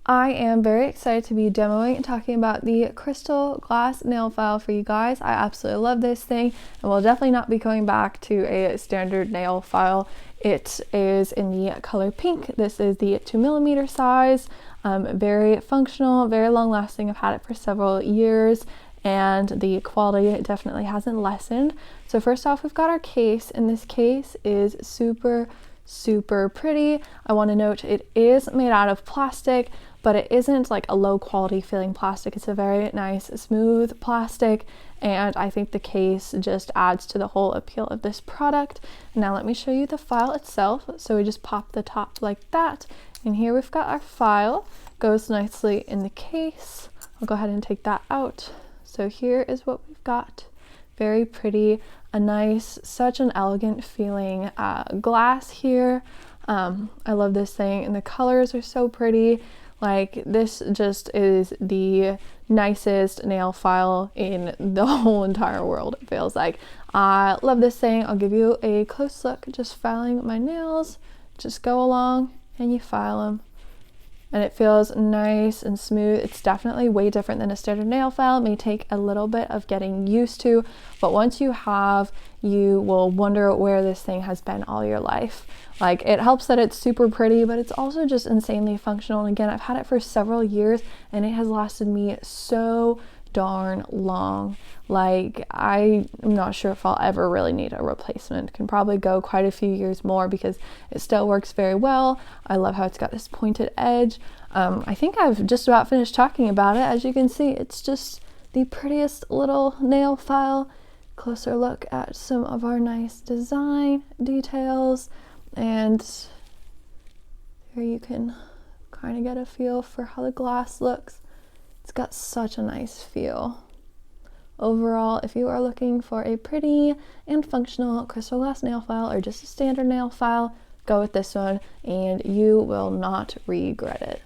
I am very excited to be demoing and talking about the crystal glass nail file for you guys. I absolutely love this thing, and we'll definitely not be going back to a standard nail file. It is in the color pink. This is the 2mm size, very functional, very long lasting. I've had it for several years and the quality definitely hasn't lessened. So first off, we've got our case, and this case is super pretty. I want to note it is made out of plastic, but it isn't like a low quality feeling plastic. It's a very nice smooth plastic, and I think the case just adds to the whole appeal of this product. Now let me show you the file itself. So we just pop the top like that, and here we've got our file. Goes nicely in the case. I'll go ahead and take that out. So here is what we've got. Very pretty, a nice, such an elegant feeling glass here. I love this thing, and the colors are so pretty. Like, this just is the nicest nail file in the whole entire world, it feels like. I love this thing. I'll give you a close look, just filing my nails. Just go along and you file them. And it feels nice and smooth. It's definitely way different than a standard nail file. It may take a little bit of getting used to, but once you have, you will wonder where this thing has been all your life. Like, it helps that it's super pretty, but it's also just insanely functional. And again, I've had it for several years and it has lasted me so darn long. Like, I'm not sure if I'll ever really need a replacement. Can probably go quite a few years more because it still works very well. I love how it's got this pointed edge. I think I've just about finished talking about it. As you can see, it's just the prettiest little nail file. Closer look at some of our nice design details, and here you can kind of get a feel for how the glass looks. It's got such a nice feel. Overall, if you are looking for a pretty and functional crystal glass nail file or just a standard nail file, go with this one and you will not regret it.